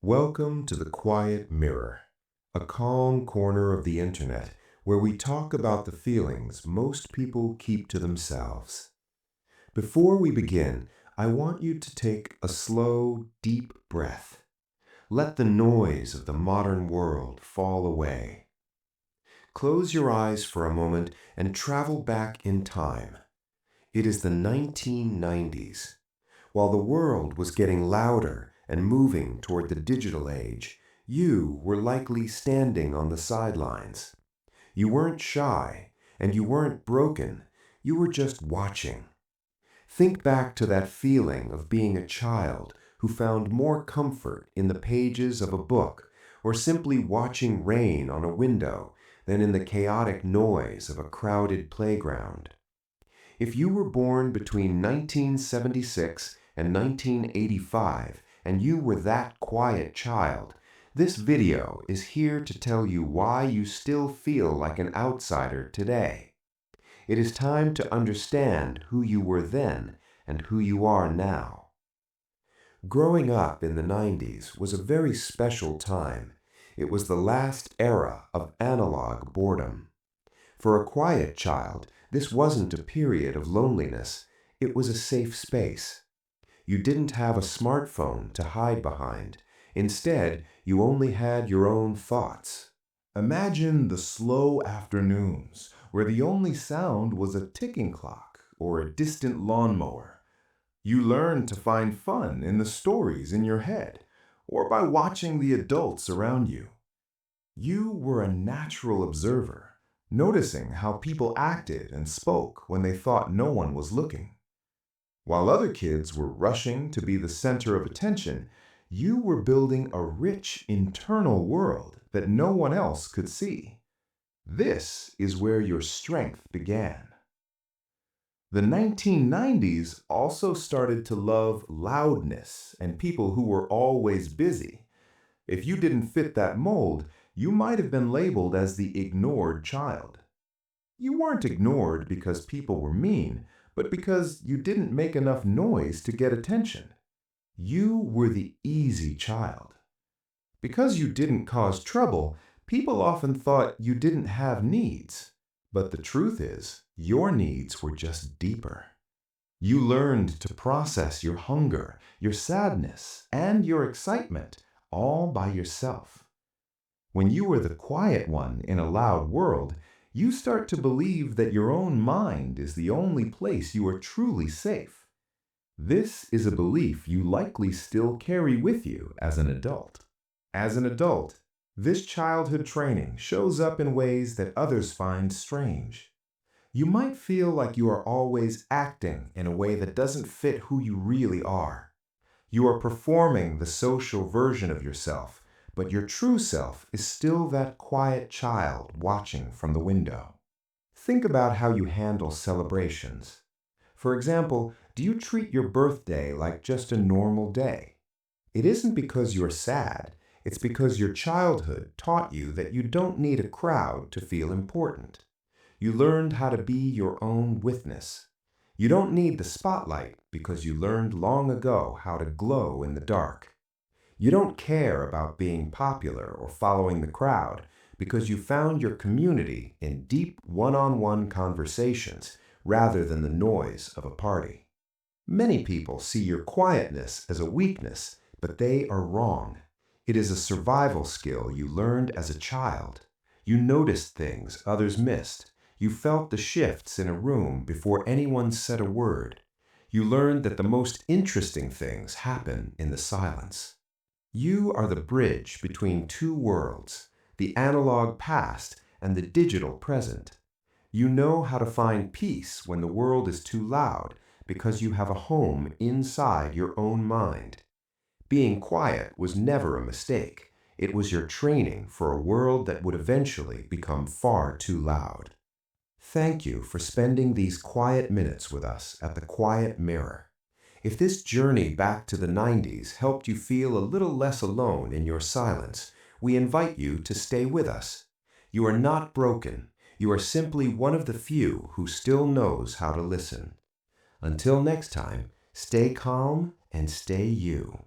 Welcome to the Quiet Mirror, a calm corner of the internet where we talk about the feelings most people keep to themselves. Before we begin, I want you to take a slow, deep breath. Let the noise of the modern world fall away. Close your eyes for a moment and travel back in time. It is the 1990s. While the world was getting louder and moving toward the digital age, you were likely standing on the sidelines. You weren't shy, and you weren't broken. You were just watching. Think back to that feeling of being a child who found more comfort in the pages of a book or simply watching rain on a window than in the chaotic noise of a crowded playground. If you were born between 1976 and 1985 and you were that quiet child, this video is here to tell you why you still feel like an outsider today. It is time to understand who you were then and who you are now. Growing up in the 90s was a very special time. It was the last era of analog boredom. For a quiet child, this wasn't a period of loneliness. It was a safe space. You didn't have a smartphone to hide behind. Instead, you only had your own thoughts. Imagine the slow afternoons where the only sound was a ticking clock or a distant lawnmower. You learned to find fun in the stories in your head or by watching the adults around you. You were a natural observer, noticing how people acted and spoke when they thought no one was looking. While other kids were rushing to be the center of attention, you were building a rich internal world that no one else could see. This is where your strength began. The 1990s also started to love loudness and people who were always busy. If you didn't fit that mold, you might have been labeled as the ignored child. You weren't ignored because people were mean, but because you didn't make enough noise to get attention. You were the easy child. Because you didn't cause trouble, people often thought you didn't have needs. But the truth is, your needs were just deeper. You learned to process your hunger, your sadness, and your excitement all by yourself. When you are the quiet one in a loud world, you start to believe that your own mind is the only place you are truly safe. This is a belief you likely still carry with you as an adult. As an adult, this childhood training shows up in ways that others find strange. You might feel like you are always acting in a way that doesn't fit who you really are. You are performing the social version of yourself, but your true self is still that quiet child watching from the window. Think about how you handle celebrations. For example, do you treat your birthday like just a normal day? It isn't because you're sad, it's because your childhood taught you that you don't need a crowd to feel important. You learned how to be your own witness. You don't need the spotlight because you learned long ago how to glow in the dark. You don't care about being popular or following the crowd because you found your community in deep one-on-one conversations rather than the noise of a party. Many people see your quietness as a weakness, but they are wrong. It is a survival skill you learned as a child. You noticed things others missed. You felt the shifts in a room before anyone said a word. You learned that the most interesting things happen in the silence. You are the bridge between two worlds, the analog past and the digital present. You know how to find peace when the world is too loud because you have a home inside your own mind. Being quiet was never a mistake. It was your training for a world that would eventually become far too loud. Thank you for spending these quiet minutes with us at the Quiet Mirror. If this journey back to the 90s helped you feel a little less alone in your silence, we invite you to stay with us. You are not broken. You are simply one of the few who still knows how to listen. Until next time, stay calm and stay you.